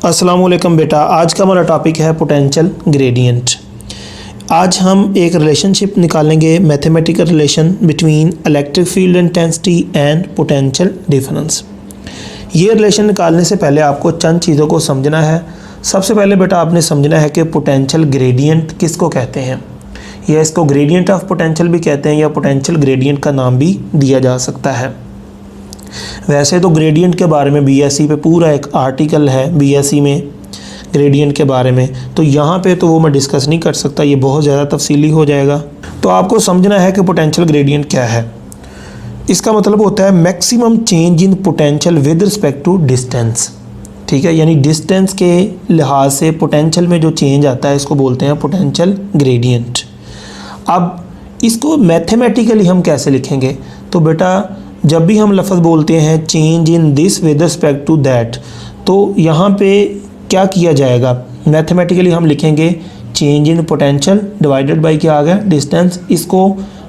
अस्सलामुअलैकुम बेटा, आज का हमारा टॉपिक है पोटेंशियल ग्रेडियंट। आज हम एक रिलेशनशिप निकालेंगे, mathematical relation between electric field intensity and potential difference. ये रिलेशन निकालने से पहले आपको चंद चीज़ों को समझना है। सबसे पहले बेटा आपने समझना है कि पोटेंशियल ग्रेडियंट किसको कहते हैं, या इसको ग्रेडियंट ऑफ पोटेंशियल भी कहते हैं, या पोटेंशियल ग्रेडियंट का नाम भी दिया जा सकता है। वैसे तो ग्रेडियंट के बारे में बीएससी पे पूरा एक आर्टिकल है, बीएससी में ग्रेडियंट के बारे में, तो यहाँ पे तो वो मैं डिस्कस नहीं कर सकता, ये बहुत ज़्यादा तफसीली हो जाएगा। तो आपको समझना है कि पोटेंशियल ग्रेडियंट क्या है। इसका मतलब होता है maximum change in potential with respect to distance. ठीक है, यानी डिस्टेंस के लिहाज से पोटेंशियल में जो चेंज आता है इसको बोलते हैं पोटेंशियल ग्रेडियंट। अब इसको मैथमेटिकली हम कैसे लिखेंगे, तो बेटा जब भी हम लफ्ज़ बोलते हैं change in this with respect to that, तो यहाँ पे क्या किया जाएगा, मैथमेटिकली हम लिखेंगे change in potential divided by क्या आ गया, डिस्टेंस। इसको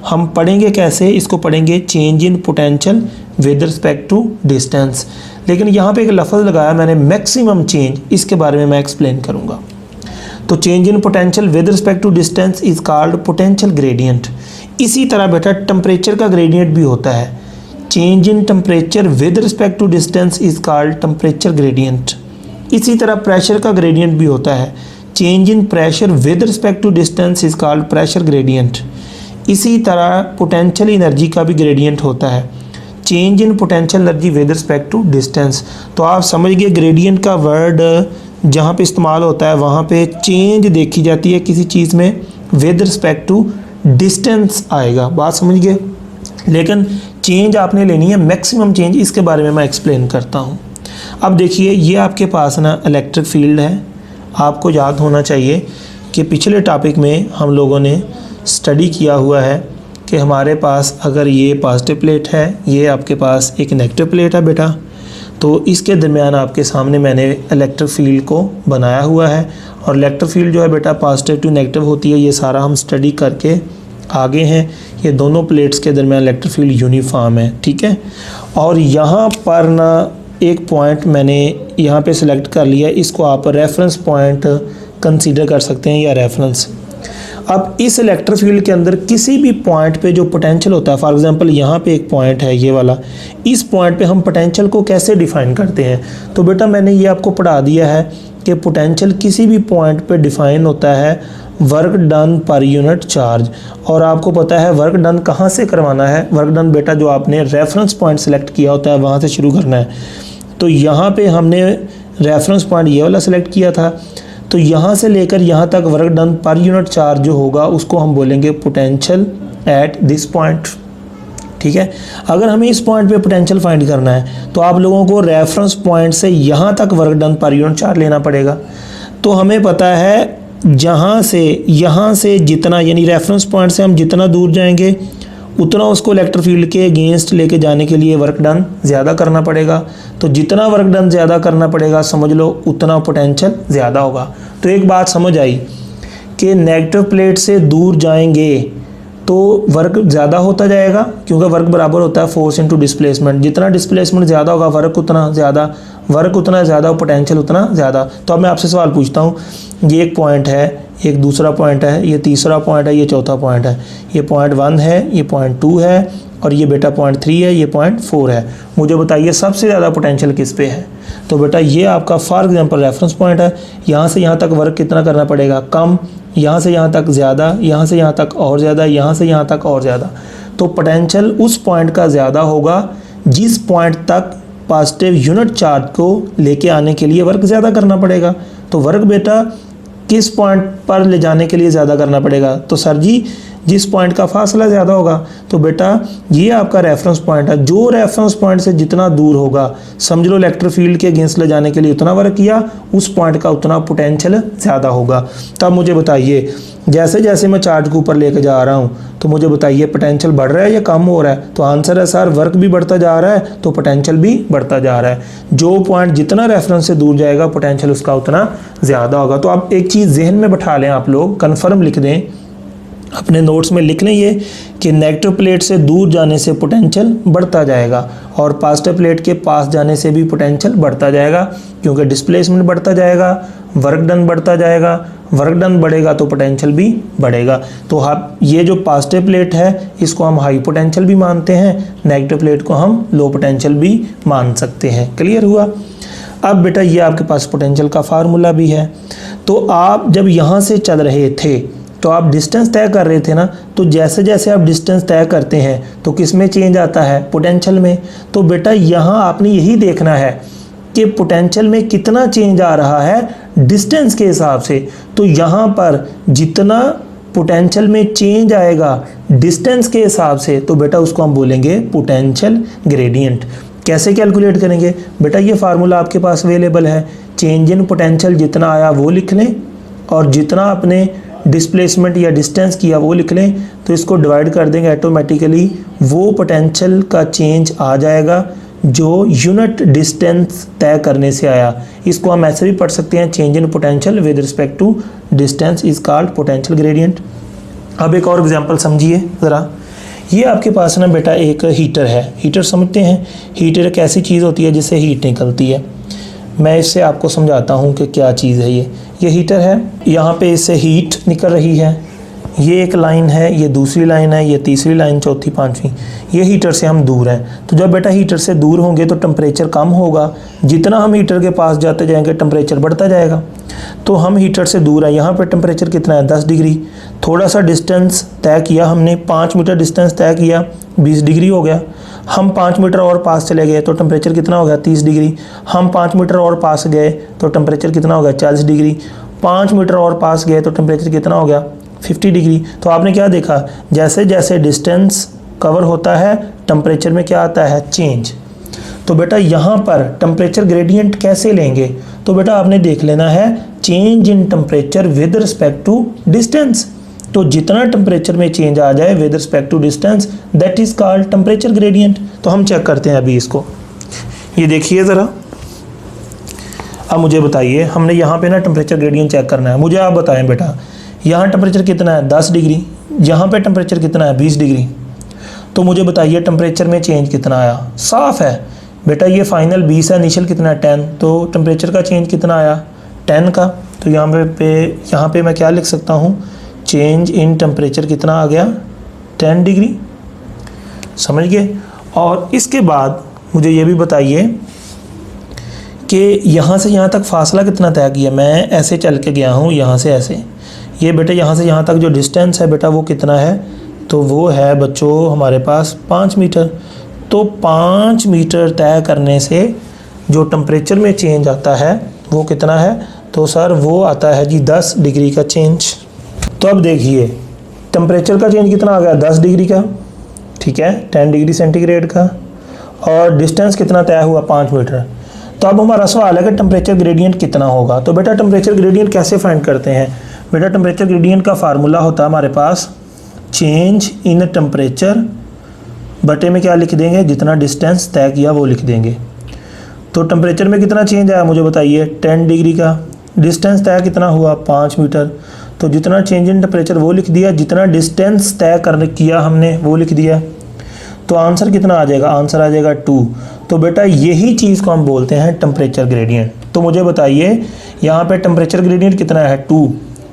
हम पढ़ेंगे कैसे, इसको पढ़ेंगे change in potential with respect to distance. लेकिन यहाँ पे एक लफ्ज़ लगाया मैंने मैक्सिमम चेंज, इसके बारे में मैं एक्सप्लेन करूँगा। तो change in potential with respect to distance is called potential gradient. इसी तरह बेटा टेम्परेचर का ग्रेडियंट भी होता है। Change in temperature with respect to distance is called temperature gradient. इसी तरह प्रेशर का ग्रेडियंट भी होता है। Change in pressure with respect to distance is called pressure gradient. इसी तरह पोटेंशियल एनर्जी का भी ग्रेडियंट होता है। Change in potential energy with respect to distance. तो आप समझ गए ग्रेडियंट का वर्ड जहाँ पे इस्तेमाल होता है वहाँ पे चेंज देखी जाती है किसी चीज़ में, विद रिस्पेक्ट टू डिस्टेंस आएगा। बात समझ गए। लेकिन चेंज आपने लेनी है मैक्सिमम चेंज, इसके बारे में मैं एक्सप्लेन करता हूँ। अब देखिए ये आपके पास ना इलेक्ट्रिक फील्ड है। आपको याद होना चाहिए कि पिछले टॉपिक में हम लोगों ने स्टडी किया हुआ है कि हमारे पास अगर ये पॉजिटिव प्लेट है, ये आपके पास एक नेगेटिव प्लेट है बेटा, तो इसके दरमियान आपके सामने मैंने इलेक्ट्रिक फील्ड को बनाया हुआ है। और इलेक्ट्रिक फील्ड जो है बेटा पॉजिटिव टू नेगेटिव होती है, ये सारा हम स्टडी करके आगे हैं। ये दोनों प्लेट्स के दरमियान इलेक्ट्रिक फील्ड यूनिफॉर्म है, ठीक है। और यहाँ पर ना एक पॉइंट मैंने यहाँ पे सिलेक्ट कर लिया, इसको आप रेफरेंस पॉइंट कंसीडर कर सकते हैं या रेफरेंस। अब इस इलेक्ट्रिक फील्ड के अंदर किसी भी पॉइंट पे जो पोटेंशियल होता है, फॉर एग्जांपल यहाँ पे एक पॉइंट है ये वाला, इस पॉइंट पे हम पोटेंशियल को कैसे डिफ़ाइन करते हैं, तो बेटा मैंने ये आपको पढ़ा दिया है कि पोटेंशियल किसी भी पॉइंट पे डिफ़ाइन होता है work done per unit charge. और आपको पता है वर्क डन कहाँ से करवाना है, वर्क डन बेटा जो आपने रेफरेंस पॉइंट सेलेक्ट किया होता है वहाँ से शुरू करना है। तो यहाँ पे हमने रेफरेंस पॉइंट ये वाला सेलेक्ट किया था, तो यहाँ से लेकर यहाँ तक work done per unit charge जो होगा उसको हम बोलेंगे पोटेंशियल एट दिस पॉइंट। ठीक है, अगर हमें इस पॉइंट पे पोटेंशियल फाइंड करना है तो आप लोगों को रेफरेंस पॉइंट से यहाँ तक work done per unit charge लेना पड़ेगा। तो हमें पता है जहाँ से जितना, यानी रेफरेंस पॉइंट से हम जितना दूर जाएंगे उतना उसको इलेक्ट्रिक फील्ड के अगेंस्ट लेके जाने के लिए वर्क डन ज़्यादा करना पड़ेगा। तो जितना वर्क डन ज़्यादा करना पड़ेगा समझ लो उतना पोटेंशियल ज़्यादा होगा। तो एक बात समझ आई कि नेगेटिव प्लेट से दूर जाएंगे तो वर्क ज़्यादा होता जाएगा, क्योंकि वर्क बराबर होता है फोर्स इनटू डिस्प्लेसमेंट। जितना डिस्प्लेसमेंट ज़्यादा होगा वर्क उतना ज़्यादा, वर्क उतना ज़्यादा, पोटेंशियल उतना ज़्यादा। तो अब मैं आपसे सवाल पूछता हूँ, ये एक पॉइंट है, एक दूसरा पॉइंट है, ये तीसरा पॉइंट है, ये चौथा पॉइंट है, ये पॉइंट 1 है, ये पॉइंट 2 है, और ये बेटा पॉइंट 3 है, ये पॉइंट 4 है। मुझे बताइए सबसे ज़्यादा पोटेंशियल किस पे है। तो बेटा ये आपका फॉर एग्जांपल रेफरेंस पॉइंट है। यहाँ से यहाँ तक वर्क कितना करना पड़ेगा, कम, यहाँ से यहाँ तक ज़्यादा, यहाँ से यहाँ तक और ज़्यादा, यहाँ से यहाँ तक और ज़्यादा। तो पोटेंशियल उस पॉइंट का ज़्यादा होगा जिस पॉइंट तक पॉजिटिव यूनिट चार्ज को लेके आने के लिए वर्क ज़्यादा करना पड़ेगा। तो वर्क बेटा किस पॉइंट पर ले जाने के लिए ज़्यादा करना पड़ेगा, तो सर जी जिस पॉइंट का फासला ज़्यादा होगा। तो बेटा ये आपका रेफरेंस पॉइंट है, जो रेफरेंस पॉइंट से जितना दूर होगा समझ लो इलेक्ट्रिक फील्ड के अगेंस्ट ले जाने के लिए उतना वर्क किया, उस पॉइंट का उतना पोटेंशियल ज़्यादा होगा। तब मुझे बताइए जैसे जैसे मैं चार्ज को ऊपर लेके जा रहा हूँ तो मुझे बताइए पोटेंशियल बढ़ रहा है या कम हो रहा है। तो आंसर है सर वर्क भी बढ़ता जा रहा है तो पोटेंशियल भी बढ़ता जा रहा है। जो पॉइंट जितना रेफरेंस से दूर जाएगा पोटेंशियल उसका उतना ज़्यादा होगा। तो आप एक चीज़ जहन में बैठा लें, आप लोग कन्फर्म लिख दें, अपने नोट्स में लिख लें ये कि नेगेटिव प्लेट से दूर जाने से पोटेंशियल बढ़ता जाएगा और पॉजिटिव प्लेट के पास जाने से भी पोटेंशियल बढ़ता जाएगा, क्योंकि डिस्प्लेसमेंट बढ़ता जाएगा, वर्क डन बढ़ता जाएगा, वर्क डन बढ़ेगा तो पोटेंशियल भी बढ़ेगा। तो आप ये जो पॉजिटिव प्लेट है इसको हम हाई पोटेंशियल भी मानते हैं, नेगेटिव प्लेट को हम लो पोटेंशियल भी मान सकते हैं। क्लियर हुआ? अब बेटा ये आपके पास पोटेंशियल का फार्मूला भी है। तो आप जब यहाँ से चल रहे थे तो आप डिस्टेंस तय कर रहे थे ना, तो जैसे जैसे आप डिस्टेंस तय करते हैं तो किस में चेंज आता है? पोटेंशियल में। तो बेटा यहाँ आपने यही देखना है कि पोटेंशियल में कितना चेंज आ रहा है डिस्टेंस के हिसाब से। तो यहाँ पर जितना पोटेंशियल में चेंज आएगा डिस्टेंस के हिसाब से तो बेटा उसको हम बोलेंगे पोटेंशियल ग्रेडियंट। कैसे कैलकुलेट करेंगे? बेटा ये फार्मूला आपके पास अवेलेबल है, चेंज इन पोटेंशियल जितना आया वो लिख लें और जितना अपने डिस्प्लेसमेंट या डिस्टेंस किया वो लिख लें, तो इसको डिवाइड कर देंगे ऑटोमेटिकली, वो पोटेंशियल का चेंज आ जाएगा जो यूनिट डिस्टेंस तय करने से आया। इसको हम ऐसे भी पढ़ सकते हैं, change in potential with respect to distance is called potential gradient. अब एक और एग्जांपल समझिए ज़रा। ये आपके पास ना बेटा एक हीटर है। हीटर समझते हैं? हीटर एक ऐसी चीज़ होती है जिससे हीट निकलती है। मैं इससे आपको समझाता हूँ कि क्या चीज़ है ये हीटर है, यहाँ पे इससे हीट निकल रही है, ये एक लाइन है, ये दूसरी लाइन है, ये तीसरी लाइन, चौथी, पांचवी। ये हीटर से हम दूर हैं। तो जब बेटा हीटर से दूर होंगे तो टेम्परेचर कम होगा, जितना हम हीटर के पास जाते जाएंगे टेम्परेचर बढ़ता जाएगा। तो हम हीटर से दूर हैं, यहाँ पर टेम्परेचर कितना है? 10 डिग्री। थोड़ा सा डिस्टेंस तय किया हमने, 5 मीटर डिस्टेंस तय किया, 20 डिग्री हो गया। हम 5 मीटर और पास चले गए तो टेम्परेचर कितना हो गया? 30 डिग्री। हम 5 मीटर और पास गए तो टेम्परेचर कितना हो गया? 40 डिग्री। 5 मीटर और पास गए तो टेम्परेचर कितना हो गया? 50 डिग्री। तो आपने क्या देखा? जैसे जैसे डिस्टेंस कवर होता है टेम्परेचर में क्या आता है? चेंज। तो बेटा यहाँ पर टेम्परेचर ग्रेडियंट कैसे लेंगे? तो बेटा आपने देख लेना है change in temperature with respect to distance. तो जितना टेम्परेचर में चेंज आ जाए with respect to distance that is called temperature gradient. तो हम चेक करते हैं अभी इसको, ये देखिए ज़रा। अब मुझे बताइए, हमने यहाँ पे ना टेम्परेचर ग्रेडियंट चेक करना है। मुझे आप बताएं बेटा, यहाँ टेम्परेचर कितना है? 10 डिग्री। यहाँ पे टेम्परेचर कितना है? 20 डिग्री। तो मुझे बताइए टेम्परेचर में चेंज कितना आया? साफ है बेटा, ये फाइनल 20 है, इनिशियल कितना है? 10। तो टेम्परेचर का चेंज कितना आया? 10 का। तो यहाँ पे मैं क्या लिख सकता हूँ? चेंज इन टेम्परेचर कितना आ गया? 10 डिग्री। समझ गए? और इसके बाद मुझे ये भी बताइए कि यहाँ से यहाँ तक फासला कितना तय किया? मैं ऐसे चल के गया हूँ यहाँ से ऐसे। ये बेटा यहाँ से यहाँ तक जो डिस्टेंस है बेटा वो कितना है? तो वो है बच्चों हमारे पास 5 मीटर। तो 5 मीटर तय करने से जो टेम्परेचर में चेंज आता है वो कितना है? तो सर वो आता है जी 10 डिग्री का चेंज। तो अब देखिए टेम्परेचर का चेंज कितना आ गया? 10 डिग्री का, ठीक है, 10 डिग्री सेंटीग्रेड का। और डिस्टेंस कितना तय हुआ? 5 मीटर। तो अब हमारा सवाल है कि टेम्परेचर ग्रेडियंट कितना होगा। तो बेटा टेम्परेचर ग्रेडियंट कैसे फाइंड करते हैं? बेटा टेम्परेचर ग्रेडियंट का फार्मूला होता है हमारे पास चेंज इन टेम्परेचर बटे में क्या लिख देंगे? जितना डिस्टेंस तय किया वो लिख देंगे। तो टेम्परेचर में कितना चेंज आया मुझे बताइए? 10 डिग्री का। डिस्टेंस तय कितना हुआ? 5 मीटर। तो जितना चेंज इन टेम्परेचर वो लिख दिया, जितना डिस्टेंस तय करने किया हमने वो लिख दिया। तो आंसर कितना आ जाएगा? आंसर आ जाएगा 2। तो बेटा यही चीज़ को हम बोलते हैं टेम्परेचर ग्रेडियंट। तो मुझे बताइए यहाँ पे टेम्परेचर ग्रेडियंट कितना है? 2।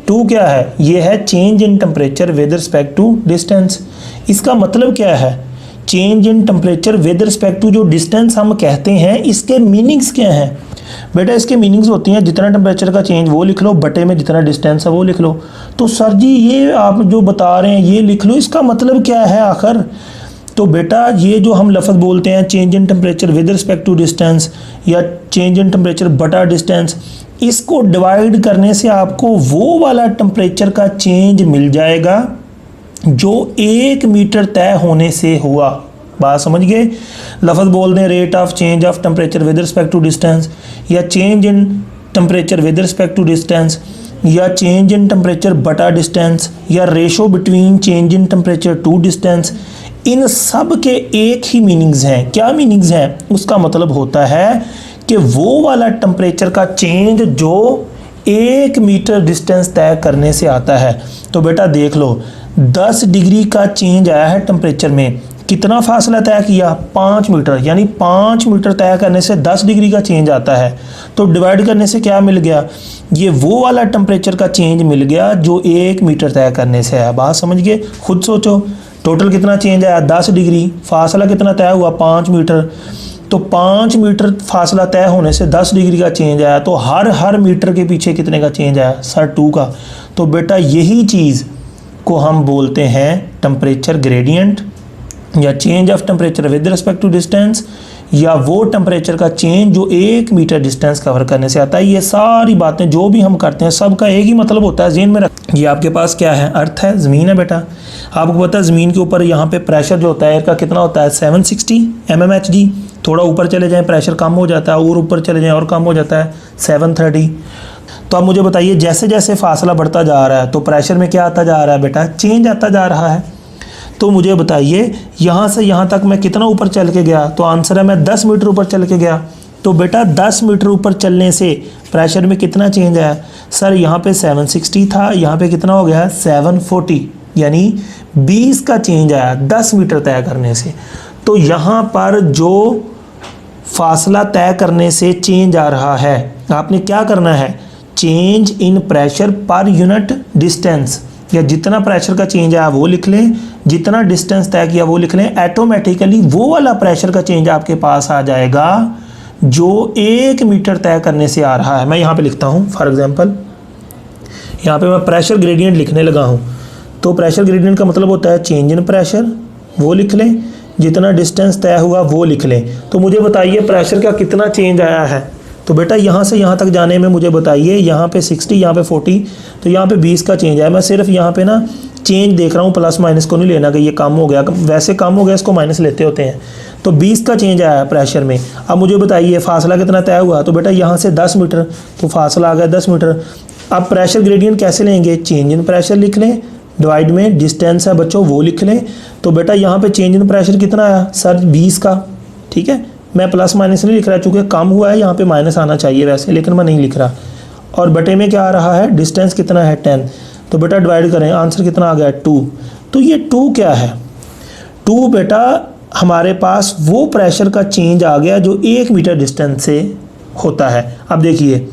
2 क्या है? ये है change in temperature with respect to distance. इसका मतलब क्या है? Change in temperature with respect to जो डिस्टेंस हम कहते हैं, इसके मीनिंग्स क्या हैं? बेटा इसके मीनिंग्स होती हैं जितना टेम्परेचर का चेंज वो लिख लो, बटे में जितना डिस्टेंस है वो लिख लो। तो सर जी ये आप जो बता रहे हैं ये लिख लो, इसका मतलब क्या है आखिर? तो बेटा ये जो हम लफ्ज़ बोलते हैं change in temperature with respect to distance या चेंज इन टेम्परेचर बटा डिस्टेंस, इसको डिवाइड करने से आपको वो वाला टेम्परेचर का चेंज मिल जाएगा जो 1 मीटर तय होने से हुआ। बात समझ गए? लफ्ज़ बोल दें rate of change of temperature with respect to distance या change in temperature with respect to distance या चेंज इन टेम्परेचर बटा डिस्टेंस या ratio between change in temperature to distance. इन सब के एक ही मीनिंग्स हैं। क्या मीनिंग्स हैं? उसका मतलब होता है कि वो वाला टेम्परेचर का चेंज जो 1 मीटर डिस्टेंस तय करने से आता है। तो बेटा देख लो 10 डिग्री का चेंज आया है टेम्परेचर में, कितना फासला तय किया 5 मीटर, यानी 5 मीटर तय करने से 10 डिग्री का चेंज आता है। तो डिवाइड करने से क्या मिल गया, ये वो वाला टेम्परेचर का चेंज मिल गया जो 1 मीटर तय करने से है। बात समझ गए, खुद सोचो टोटल कितना चेंज आया 10 डिग्री, फासला कितना तय हुआ 5 मीटर। तो 5 मीटर फासला तय होने से 10 डिग्री का चेंज आया, तो हर मीटर के पीछे कितने का चेंज आया सर 2 का। तो बेटा यही चीज़ को हम बोलते हैं टेम्परेचर ग्रेडियंट या change of temperature with respect to distance, या वो टेम्परेचर का चेंज जो 1 मीटर डिस्टेंस कवर करने से आता है। ये सारी बातें जो भी हम करते हैं सबका एक ही मतलब होता है, ज़हन में रख। ये आपके पास क्या है, अर्थ है, ज़मीन है बेटा। आपको पता है ज़मीन के ऊपर यहाँ पे प्रेशर जो होता है एयर का कितना होता है 760 mmHg। थोड़ा ऊपर चले जाएँ प्रेशर कम हो जाता है, और ऊपर चले जाएँ और कम हो जाता है 730। तो अब मुझे बताइए जैसे जैसे फासला बढ़ता जा रहा है तो प्रेशर में क्या आता जा रहा है बेटा, चेंज आता जा रहा है। तो मुझे बताइए यहाँ से यहाँ तक मैं कितना ऊपर चल के गया, तो आंसर है मैं 10 मीटर ऊपर चल के गया। तो बेटा 10 मीटर ऊपर चलने से प्रेशर में कितना चेंज आया सर, यहाँ पे 760 था, यहाँ पे कितना हो गया 740, यानी 20 का चेंज आया 10 मीटर तय करने से। तो यहाँ पर जो फासला तय करने से चेंज आ रहा है, आपने क्या करना है, change in pressure per unit distance, या जितना प्रेशर का चेंज आया वो लिख लें, जितना डिस्टेंस तय किया वो लिख लें। ऑटोमेटिकली वो वाला प्रेशर का चेंज आपके पास आ जाएगा जो 1 मीटर तय करने से आ रहा है। मैं यहाँ पे लिखता हूँ फॉर एग्जांपल, यहाँ पे मैं प्रेशर ग्रेडियंट लिखने लगा हूँ। तो प्रेशर ग्रेडियंट का मतलब होता है चेंज इन प्रेशर, वो लिख लें, जितना डिस्टेंस तय हुआ वो लिख लें। तो मुझे बताइए प्रेशर का कितना चेंज आया है। तो बेटा यहाँ से यहाँ तक जाने में मुझे बताइए, यहाँ पे 60, यहाँ पे 40, तो यहाँ पे 20 का चेंज है। मैं सिर्फ यहाँ पे ना चेंज देख रहा हूँ, प्लस माइनस को नहीं लेना कि ये कम हो गया, वैसे कम हो गया इसको माइनस लेते होते हैं। तो 20 का चेंज आया है प्रेशर में। अब मुझे बताइए फासला कितना तय हुआ, तो बेटा यहाँ से 10 मीटर, तो फासला आ गया 10 मीटर। अब प्रेशर ग्रेडियंट कैसे लेंगे, चेंज इन प्रेशर लिख लें, डिवाइड में डिस्टेंस है बच्चों वो लिख लें। तो बेटा यहाँ पे चेंज इन प्रेशर कितना आया सर 20 का, ठीक है। मैं प्लस माइनस नहीं लिख रहा चूँकि कम हुआ है, यहाँ पे माइनस आना चाहिए वैसे, लेकिन मैं नहीं लिख रहा। और बटे में क्या आ रहा है, डिस्टेंस कितना है 10, तो बेटा डिवाइड करें, आंसर कितना आ गया 2। तो ये 2 क्या है, 2 बेटा हमारे पास वो प्रेशर का चेंज आ गया जो 1 मीटर डिस्टेंस से होता है। अब देखिए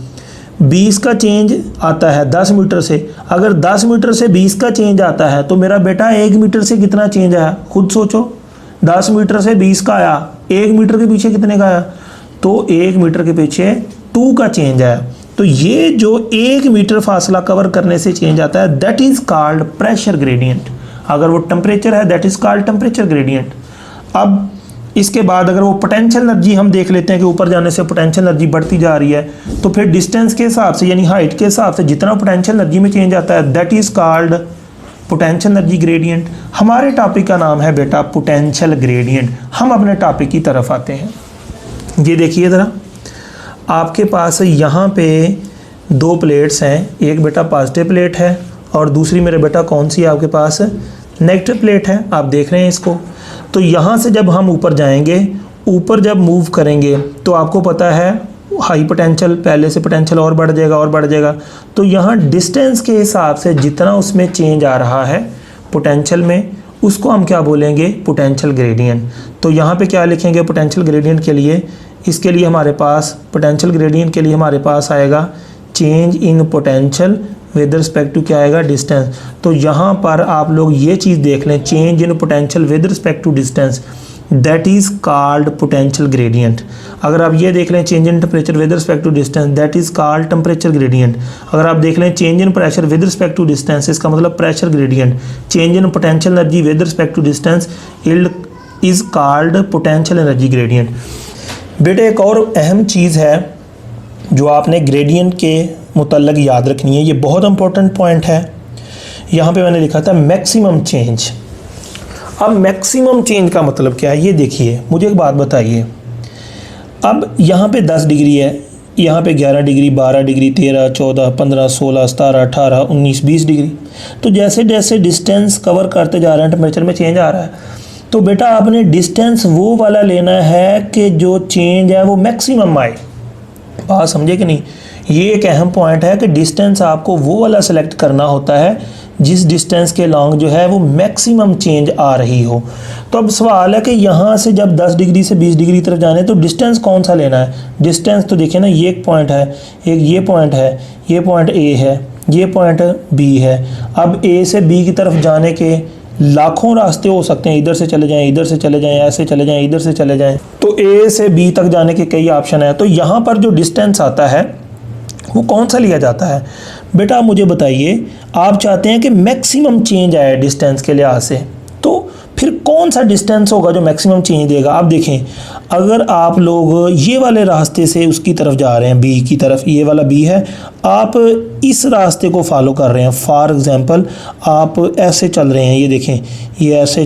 20 का चेंज आता है 10 मीटर से, अगर 10 मीटर से 20 का चेंज आता है तो मेरा बेटा 1 मीटर से कितना चेंज आया, खुद सोचो। 10 मीटर से 20 का आया, 1 मीटर के पीछे कितने का आया, तो 1 मीटर के पीछे 2 का चेंज आया। तो ये जो 1 मीटर फासला कवर करने से चेंज आता है that is called pressure gradient. अगर वो टेम्परेचर है that is called temperature gradient. अब इसके बाद अगर वो पोटेंशियल एनर्जी हम देख लेते हैं कि ऊपर जाने से पोटेंशियल एनर्जी बढ़ती जा रही है, तो फिर डिस्टेंस के हिसाब से यानी हाइट के हिसाब से जितना पोटेंशियल एनर्जी में चेंज आता है that is called potential energy gradient. हमारे टॉपिक का नाम है बेटा पोटेंशियल ग्रेडियंट। हम अपने टॉपिक की तरफ आते हैं। ये देखिए ज़रा, आपके पास यहाँ पे 2 प्लेट्स हैं, एक बेटा पॉजिटिव प्लेट है और दूसरी मेरे बेटा कौन सी है आपके पास, नेगेटिव प्लेट है। आप देख रहे हैं इसको। तो यहाँ से जब हम ऊपर जाएंगे, ऊपर जब मूव करेंगे तो आपको पता है हाई पोटेंशियल, पहले से पोटेंशियल और बढ़ जाएगा और बढ़ जाएगा। तो यहाँ डिस्टेंस के हिसाब से जितना उसमें चेंज आ रहा है पोटेंशियल में, उसको हम क्या बोलेंगे, पोटेंशियल ग्रेडियंट। तो यहाँ पे क्या लिखेंगे पोटेंशियल ग्रेडियंट के लिए, इसके लिए हमारे पास पोटेंशियल ग्रेडियंट के लिए हमारे पास आएगा change in potential with respect to क्या आएगा, डिस्टेंस। तो यहाँ पर आप लोग ये चीज़ देख लें, change in potential with respect to distance that is called potential gradient. अगर आप ये देख लें change in temperature with respect to distance that is called temperature gradient. अगर आप देख लें change in pressure with respect to distance, इसका मतलब pressure gradient. Change in potential energy with respect to distance is called potential energy gradient. बेटे एक और अहम चीज़ है जो आपने ग्रेडियंट के मुतल्लक याद रखनी है, ये बहुत इंपॉर्टेंट पॉइंट है। यहाँ पे मैंने लिखा था मैक्सिमम चेंज। अब मैक्सिमम चेंज का मतलब क्या है, ये देखिए, मुझे एक बात बताइए। अब यहाँ पे 10 डिग्री है, यहाँ पे 11 डिग्री, 12 डिग्री, 13, 14, 15, 16, 17, 18, 19, 20 डिग्री। तो जैसे जैसे डिस्टेंस कवर करते जा रहे हैं टेम्परेचर में चेंज आ रहा है। तो बेटा आपने डिस्टेंस वो वाला लेना है कि जो चेंज है वो मैक्सिमम आए। बात समझे कि नहीं, ये एक अहम पॉइंट है कि डिस्टेंस आपको वो वाला सेलेक्ट करना होता है जिस डिस्टेंस के लॉन्ग जो है वो मैक्सिमम चेंज आ रही हो। तो अब सवाल है कि यहाँ से जब 10 डिग्री से 20 डिग्री तरफ जाने तो डिस्टेंस कौन सा लेना है। डिस्टेंस तो देखिए ना, ये एक पॉइंट है, एक ये पॉइंट है, ये पॉइंट ए है, ये पॉइंट बी है। अब ए से बी की तरफ जाने के लाखों रास्ते हो सकते हैं, इधर से चले जाएं, इधर से चले जाएं, ऐसे चले जाएं, इधर से चले जाएं। तो ए से बी तक जाने के कई ऑप्शन है। तो यहाँ पर जो डिस्टेंस आता है वो कौन सा लिया जाता है। बेटा मुझे बताइए, आप चाहते हैं कि मैक्सिमम चेंज आए डिस्टेंस के लिहाज से, तो फिर कौन सा डिस्टेंस होगा जो मैक्सिमम चेंज देगा। आप देखें, अगर आप लोग ये वाले रास्ते से उसकी तरफ जा रहे हैं, बी की तरफ, ये वाला बी है, आप इस रास्ते को फॉलो कर रहे हैं। फॉर एग्जांपल आप ऐसे चल रहे हैं, ये देखें, ये ऐसे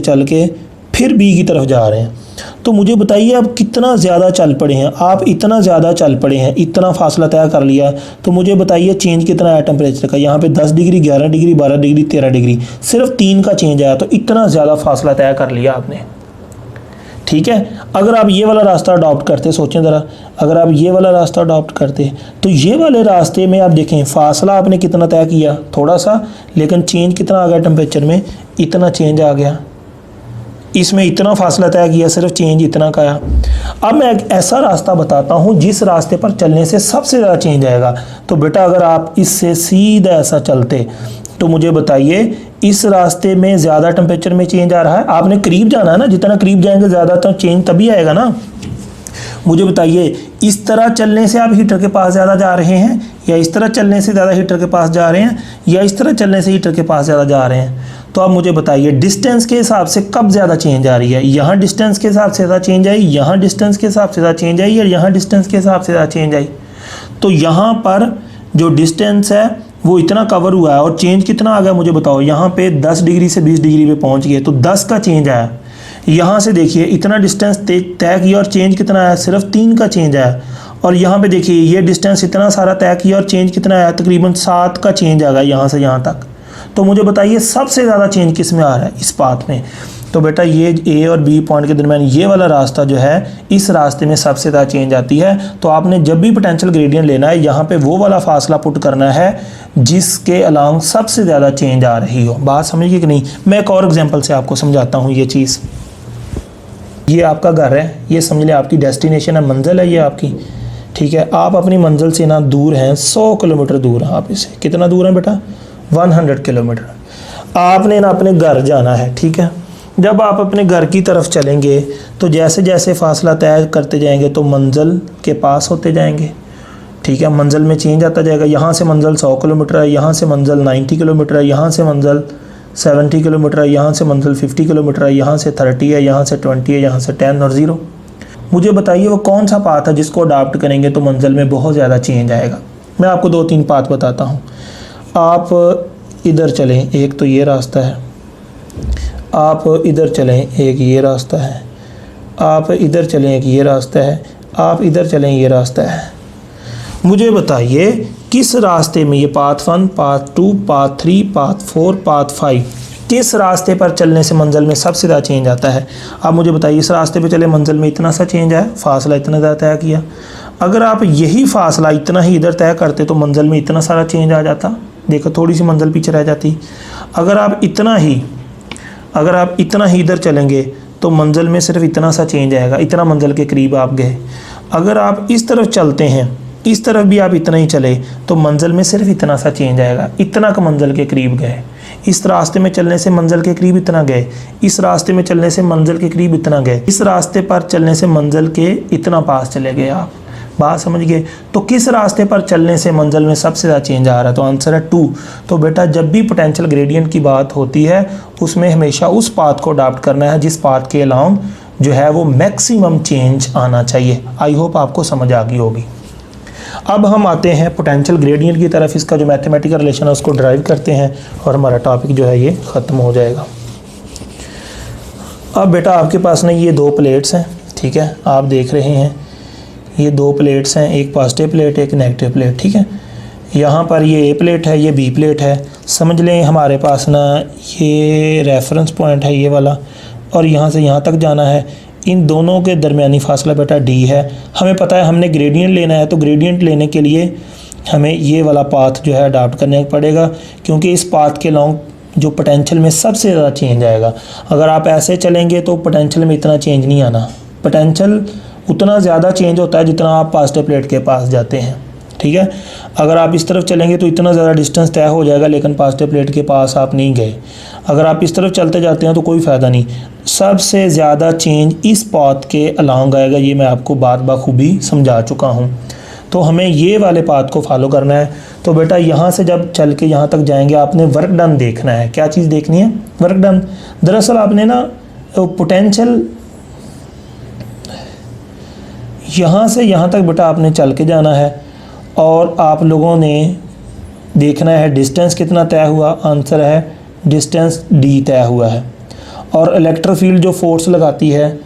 चल के फिर बी की तरफ जा रहे हैं। तो मुझे बताइए आप कितना ज़्यादा चल पड़े हैं। आप इतना ज़्यादा चल पड़े हैं, इतना फासला तय कर लिया, तो मुझे बताइए चेंज कितना आया टेम्परेचर का। यहाँ पे 10 डिग्री, 11 डिग्री, 12 डिग्री, 13 डिग्री, सिर्फ 3 का चेंज आया। तो इतना ज़्यादा फासला तय कर लिया आपने, ठीक है। अगर आप ये वाला रास्ता अडॉप्ट करते, सोचें ज़रा, अगर आप ये वाला रास्ता अडॉप्ट करते तो ये वाले रास्ते में आप देखें फासला आपने कितना तय किया, थोड़ा सा, लेकिन चेंज कितना आ गया टेम्परेचर में, इतना चेंज आ गया। इसमें इतना फासला तय किया, सिर्फ चेंज इतना का आया। अब मैं एक ऐसा रास्ता बताता हूँ जिस रास्ते पर चलने से सबसे ज़्यादा चेंज आएगा। तो बेटा अगर आप इससे सीधा ऐसा चलते तो मुझे बताइए इस रास्ते में ज़्यादा टेम्परेचर में चेंज आ रहा है। आपने करीब जाना है ना, जितना करीब जाएंगे ज़्यादा तो चेंज तभी आएगा ना। मुझे बताइए इस तरह चलने से आप हीटर के पास ज़्यादा जा रहे हैं, या इस तरह चलने से ज़्यादा हीटर के पास जा रहे हैं, या इस तरह चलने से हीटर के पास ज़्यादा जा रहे हैं। तो आप मुझे बताइए डिस्टेंस के हिसाब से कब ज़्यादा चेंज आ रही है। यहाँ डिस्टेंस के हिसाब से ज़्यादा चेंज आई, यहाँ डिस्टेंस के हिसाब से ज़्यादा चेंज आई, और यहाँ डिस्टेंस के हिसाब से ज़्यादा चेंज आई। तो यहाँ पर जो डिस्टेंस है वो इतना कवर हुआ है और चेंज कितना आ गया मुझे बताओ। यहाँ पे 10 डिग्री से 20 डिग्री पे पहुँच गए तो 10 का चेंज आया। यहाँ से देखिए इतना डिस्टेंस तय किया और चेंज कितना आया, सिर्फ 3 का चेंज आया। और यहाँ पे देखिए ये डिस्टेंस इतना सारा तय किया और चेंज कितना आया, तकरीबन 7 का चेंज आ गया यहाँ से यहाँ तक। तो मुझे बताइए सबसे ज़्यादा चेंज किस में आ रहा है, इस पाथ में। तो बेटा ये ए और बी पॉइंट के दरमियान ये वाला रास्ता जो है, इस रास्ते में सबसे ज़्यादा चेंज आती है। तो आपने जब भी पोटेंशियल ग्रेडियंट लेना है, यहाँ पे वो वाला फासला पुट करना है जिसके अलॉन्ग सबसे ज़्यादा चेंज आ रही हो। बात समझिए कि नहीं। मैं एक और एग्जांपल से आपको समझाता हूँ ये चीज़। ये आपका घर है, ये समझ लें आपकी डेस्टिनेशन है, मंजिल है ये आपकी, ठीक है। आप अपनी मंजिल से ना दूर हैं, 100 किलोमीटर दूर हैं आप इससे। कितना दूर है बेटा, 100 किलोमीटर। आपने ना अपने घर जाना है, ठीक है। जब आप अपने घर की तरफ चलेंगे तो जैसे जैसे फासला तय करते जाएंगे तो मंजिल के पास होते जाएंगे, ठीक है। मंजिल में चेंज आता जाएगा। यहाँ से मंजिल 100 किलोमीटर है, यहाँ से मंजिल 90 किलोमीटर है, यहाँ से मंजिल 70 किलोमीटर है, यहाँ से मंजिल 50 किलोमीटर है, यहाँ से 30 है, यहाँ से 20 है, यहाँ से 10 और 0। मुझे बताइए वो कौन सा पाथ है जिसको अडॉप्ट करेंगे तो मंजिल में बहुत ज़्यादा चेंज आएगा। मैं आपको 2-3 पाथ बताता हूँ। आप इधर चलें, एक तो ये रास्ता है, आप इधर चलें, एक ये रास्ता है, आप इधर चलें, एक ये रास्ता है, आप इधर चलें, ये रास्ता है। मुझे बताइए किस रास्ते में, ये path 1, path 2, path 3, path 4, path 5, किस रास्ते पर चलने से मंजिल में सबसे ज़्यादा चेंज आता है। आप मुझे बताइए इस रास्ते पे चले, मंजिल में इतना सा चेंज आया, फासला इतना ज़्यादा तय किया। अगर आप यही फासला इतना ही इधर तय करते तो मंजिल में इतना सारा चेंज आ जाता। देखो थोड़ी सी मंजिल पीछे रह जाती। अगर आप इतना ही इधर चलेंगे तो मंजिल में सिर्फ इतना सा चेंज आएगा, इतना मंजिल के करीब आप गए। अगर आप इस तरफ चलते हैं, इस तरफ भी आप इतना ही चले तो मंजिल में सिर्फ इतना सा चेंज आएगा, इतना का मंजिल के करीब गए। इस रास्ते में चलने से मंजिल के करीब इतना गए, इस रास्ते में चलने से मंजिल के करीब इतना गए, इस रास्ते पर चलने से मंजिल के इतना पास चले गए आप। बात समझ गए। तो किस रास्ते पर चलने से मंजिल में सबसे ज़्यादा चेंज आ रहा है, तो आंसर है 2। तो बेटा जब भी पोटेंशियल ग्रेडियंट की बात होती है उसमें हमेशा उस पाथ को अडॉप्ट करना है जिस पाथ के अलोंग जो है वो मैक्सिमम चेंज आना चाहिए। आई होप आपको समझ आ गई होगी। अब हम आते हैं पोटेंशियल ग्रेडियंट की तरफ, इसका जो मैथमेटिकल रिलेशन है उसको ड्राइव करते हैं और हमारा टॉपिक जो है ये ख़त्म हो जाएगा। अब बेटा आपके पास ना ये 2 प्लेट्स हैं, ठीक है। आप देख रहे हैं ये 2 प्लेट्स हैं, एक पॉजिटिव प्लेट एक नेगेटिव प्लेट, ठीक है। यहाँ पर ये ए प्लेट है, ये बी प्लेट है। समझ लें हमारे पास ना ये रेफरेंस पॉइंट है ये वाला, और यहाँ से यहाँ तक जाना है। इन दोनों के दरमियानी फासला बेटा डी है। हमें पता है हमने ग्रेडियंट लेना है, तो ग्रेडियंट लेने के लिए हमें ये वाला पाथ जो है अडॉप्ट करने पड़ेगा, क्योंकि इस पाथ के लॉन्ग जो पोटेंशियल में सबसे ज़्यादा चेंज आएगा। अगर आप ऐसे चलेंगे तो पोटेंशियल में इतना चेंज नहीं आना। पोटेंशियल उतना ज़्यादा चेंज होता है जितना आप पॉजिटिव प्लेट के पास जाते हैं, ठीक है। अगर आप इस तरफ चलेंगे तो इतना ज़्यादा डिस्टेंस तय हो जाएगा, लेकिन पॉजिटिव प्लेट के पास आप नहीं गए। अगर आप इस तरफ चलते जाते हैं तो कोई फ़ायदा नहीं। सबसे ज़्यादा चेंज इस पाथ के अलॉन्ग आएगा, ये मैं आपको बात बखूबी समझा चुका हूँ। तो हमें ये वाले पाथ को फॉलो करना है। तो बेटा यहाँ से जब चल के यहाँ तक जाएंगे, आपने वर्क डन देखना है। क्या चीज़ देखनी है? Work done. दरअसल आपने ना पोटेंशियल यहाँ से यहाँ तक बेटा आपने चल के जाना है, और आप लोगों ने देखना है डिस्टेंस कितना तय हुआ। आंसर है डिस्टेंस d तय हुआ है। और इलेक्ट्रिक फील्ड जो फोर्स लगाती है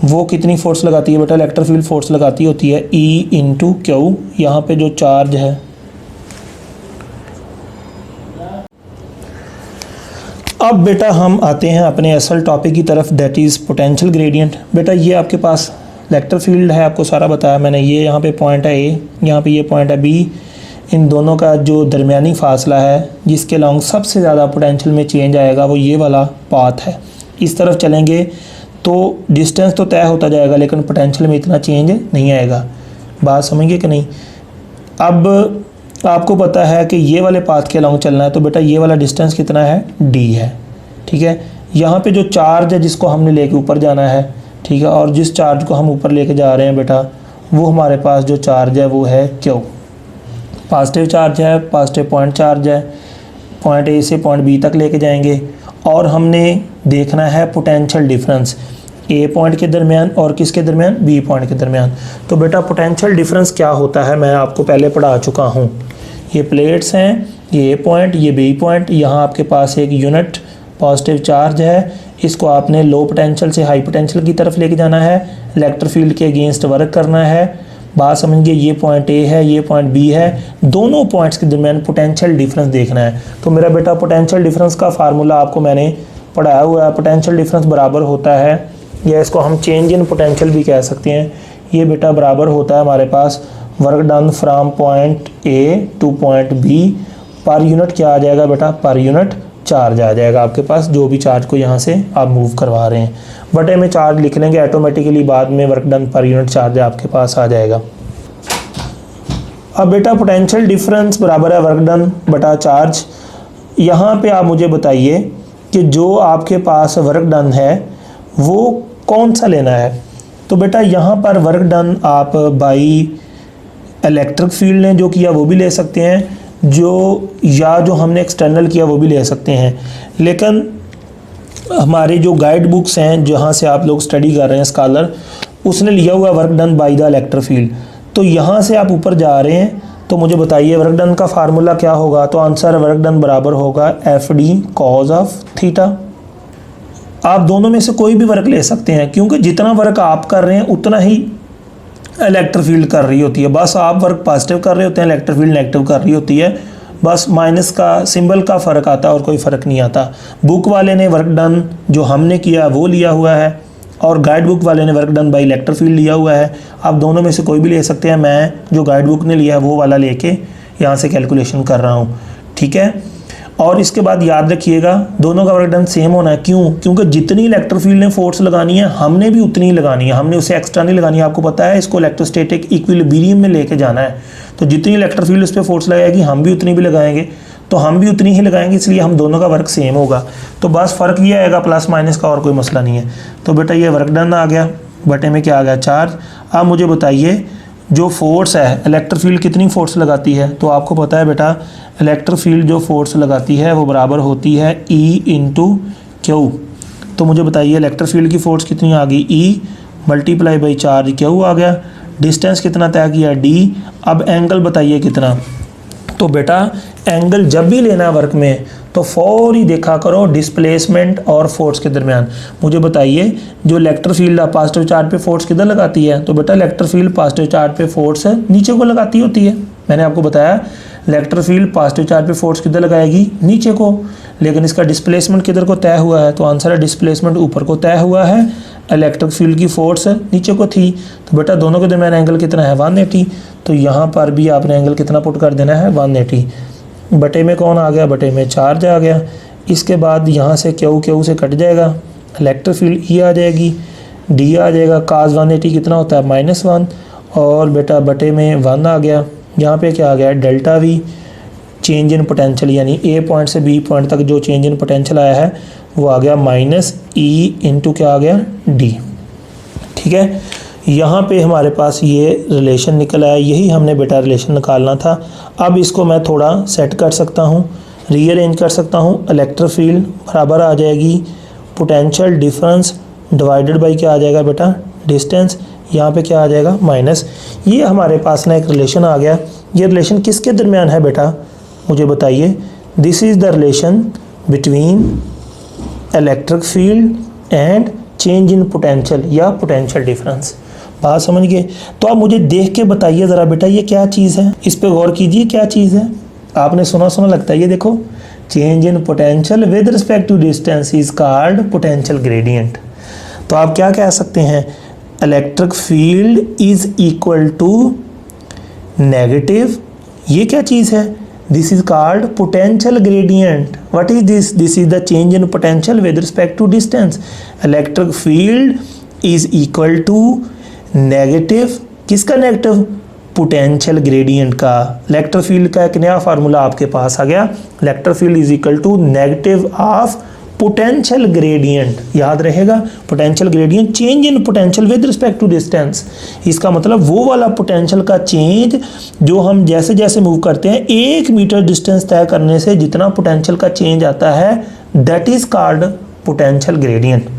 वो कितनी फोर्स लगाती है बेटा? इलेक्ट्रिक फील्ड फोर्स लगाती होती है E इंटू क्यू। यहाँ पे जो चार्ज है, अब बेटा हम आते हैं अपने असल टॉपिक की तरफ, दैट इज़ पोटेंशियल ग्रेडियंट। बेटा ये आपके पास इलेक्ट्रिक फील्ड है, आपको सारा बताया मैंने। ये यहाँ पे पॉइंट है A, यहाँ पे ये पॉइंट है B। इन दोनों का जो दरमियानी फासला है, जिसके लॉन्ग सबसे ज़्यादा पोटेंशियल में चेंज आएगा, वो ये वाला पाथ है। इस तरफ चलेंगे तो डिस्टेंस तो तय होता जाएगा, लेकिन पोटेंशियल में इतना चेंज नहीं आएगा। बात समझिए कि नहीं? अब आपको पता है कि ये वाले पाथ के अलॉन्ग चलना है, तो बेटा ये वाला डिस्टेंस कितना है? d है, ठीक है। यहाँ पे जो चार्ज है जिसको हमने लेके ऊपर जाना है, ठीक है, और जिस चार्ज को हम ऊपर लेके जा रहे हैं बेटा, वो हमारे पास जो चार्ज है वो है Q। पॉजिटिव चार्ज है, पॉजिटिव पॉइंट चार्ज है। पॉइंट A से पॉइंट B तक लेके जाएंगे, और हमने देखना है पोटेंशियल डिफरेंस A पॉइंट के दरमियान और किसके दरमियान? B पॉइंट के दरमियान। तो बेटा पोटेंशियल डिफरेंस क्या होता है मैं आपको पहले पढ़ा चुका हूँ। ये प्लेट्स हैं, ये A पॉइंट, ये B पॉइंट। यहाँ आपके पास एक यूनिट पॉजिटिव चार्ज है, इसको आपने लो पोटेंशियल से हाई पोटेंशियल की तरफ लेके जाना है, इलेक्ट्रिक फील्ड के अगेंस्ट वर्क करना है। बात समझिए, ये पॉइंट A है, ये पॉइंट B है, दोनों पॉइंट्स के दरमियान पोटेंशियल डिफरेंस देखना है। तो मेरा बेटा पोटेंशियल डिफरेंस का फार्मूला आपको मैंने पढ़ाया हुआ है। पोटेंशियल डिफरेंस बराबर होता है, या इसको हम चेंज इन पोटेंशियल भी कह सकते हैं। ये बेटा बराबर होता है हमारे पास work done from point A to point B। पर यूनिट क्या आ जाएगा बेटा? पर यूनिट चार्ज आ जाएगा आपके पास, जो भी चार्ज को यहाँ से आप मूव करवा रहे हैं। बटे में चार्ज लिख लेंगे ऑटोमेटिकली, बाद में work done per unit charge आपके पास आ जाएगा। अब बेटा पोटेंशियल डिफरेंस बराबर है वर्क डन बटा चार्ज। यहाँ पे आप मुझे बताइए कि जो आपके पास वर्क डन है वो कौन सा लेना है? तो बेटा यहाँ पर वर्क डन आप बाई इलेक्ट्रिक फील्ड ने जो किया वो भी ले सकते हैं, जो हमने एक्सटर्नल किया वो भी ले सकते हैं। लेकिन हमारी जो गाइड बुक्स हैं जहाँ से आप लोग स्टडी कर रहे हैं स्कॉलर, उसने लिया हुआ work done by the electric field. तो यहाँ से आप ऊपर जा रहे हैं, तो मुझे बताइए वर्क डन का फार्मूला क्या होगा? तो आंसर वर्क डन बराबर होगा FD कॉज ऑफ थीटा। आप दोनों में से कोई भी वर्क ले सकते हैं, क्योंकि जितना वर्क आप कर रहे हैं उतना ही इलेक्ट्रिक फील्ड कर रही होती है। बस आप वर्क पॉजिटिव कर रहे होते हैं, इलेक्ट्रिक फील्ड नेगेटिव कर रही होती है। बस माइनस का सिंबल का फ़र्क आता है और कोई फ़र्क नहीं आता। बुक वाले ने वर्क डन जो हमने किया वो लिया हुआ है, और गाइड बुक वाले ने work done by electric field लिया हुआ है। आप दोनों में से कोई भी ले सकते हैं। मैं जो गाइड बुक ने लिया है वो वाला लेके यहाँ से कैलकुलेशन कर रहा हूँ, ठीक है। और इसके बाद याद रखिएगा दोनों का वर्क डन सेम होना है। क्यों? क्योंकि जितनी इलेक्ट्रिक फील्ड ने फोर्स लगानी है हमने भी उतनी ही लगानी है, हमने उसे एक्स्ट्रा नहीं लगानी है। आपको पता है इसको इलेक्ट्रोस्टैटिक इक्विलिब्रियम में लेके जाना है, तो जितनी इलेक्ट्रिक फील्ड उस पर फोर्स लगाएगी हम भी उतनी भी लगाएंगे, तो हम भी उतनी ही लगाएंगे, इसलिए हम दोनों का वर्क सेम होगा। तो बस फ़र्क ये आएगा प्लस माइनस का, और कोई मसला नहीं है। तो बेटा ये वर्क डन आ गया, बटे में क्या आ गया? चार्ज। अब मुझे बताइए जो फोर्स है, इलेक्ट्रिक फील्ड कितनी फोर्स लगाती है? तो आपको पता है बेटा इलेक्ट्रिक फील्ड जो फोर्स लगाती है वो बराबर होती है E इंटू क्यू। तो मुझे बताइए इलेक्ट्रिक फील्ड की फोर्स कितनी आ गई? E multiply by charge Q आ गया। डिस्टेंस कितना तय किया? D। अब एंगल बताइए कितना? तो बेटा एंगल जब भी लेना है वर्क में तो फौरी देखा करो डिस्प्लेसमेंट और फोर्स के दरमियान। मुझे बताइए जो इलेक्ट्रिक फील्ड पॉजिटिव चार्ज पे फोर्स किधर लगाती है? तो बेटा इलेक्ट्रिक फील्ड पॉजिटिव चार्ज पे फोर्स नीचे को लगाती होती है। मैंने आपको बताया इलेक्ट्रिक फील्ड पॉजिटिव चार्ज पे फोर्स किधर लगाएगी? नीचे को। लेकिन इसका डिस्प्लेसमेंट किधर को तय हुआ है? तो आंसर है डिस्प्लेसमेंट ऊपर को तय हुआ है। इलेक्ट्रिक फील्ड की फोर्स नीचे को थी, तो बेटा दोनों के दरमियान एंगल कितना है 180, तो यहाँ पर भी आपने एंगल कितना पुट कर देना है 180। बटे में कौन आ गया, बटे में चार्ज आ गया। इसके बाद यहाँ से क्यू से कट जाएगा, इलेक्ट्रिक फील्ड ई आ जाएगी, डी आ जाएगा, काज 180 कितना होता है -1, और बेटा बटे में 1 आ गया। यहाँ पे क्या आ गया delta we, change in potential यानी ए पॉइंट से बी पॉइंट तक जो चेंज इन पोटेंशियल आया है वो आ गया -E इंटू क्या आ गया डी। ठीक है, यहाँ पे हमारे पास ये रिलेशन निकल आया, यही हमने बेटा रिलेशन निकालना था। अब इसको मैं थोड़ा सेट कर सकता हूँ, रीअरेंज कर सकता हूँ। इलेक्ट्रिक फील्ड बराबर आ जाएगी पोटेंशियल डिफरेंस डिवाइडेड बाई क्या आ जाएगा बेटा डिस्टेंस, यहाँ पे क्या आ जाएगा माइनस। ये हमारे पास ना एक रिलेशन आ गया। ये रिलेशन किसके दरमियान है बेटा मुझे बताइए। This is the relation between electric field and change in potential या पोटेंशियल डिफरेंस। बात समझ गए। तो आप मुझे देख के बताइए ज़रा बेटा ये क्या चीज़ है, इस पे गौर कीजिए क्या चीज़ है। आपने सुना लगता है, ये देखो change in potential with respect to distance is called potential gradient. तो आप क्या कह सकते हैं, electric field is equal to negative, ये क्या चीज़ है, this is called potential gradient. What is this, this is the change in potential with respect to distance. Electric field is equal to negative, किसका नेगेटिव, पोटेंशियल ग्रेडियंट का। Electric field का एक नया formula आपके पास आ गया, electric field is equal to negative of potential gradient. याद रहेगा potential gradient change in potential with respect to distance. इसका मतलब वो वाला पोटेंशियल का चेंज जो हम जैसे जैसे मूव करते हैं 1 मीटर डिस्टेंस तय करने से जितना पोटेंशियल का चेंज आता है that is called potential gradient.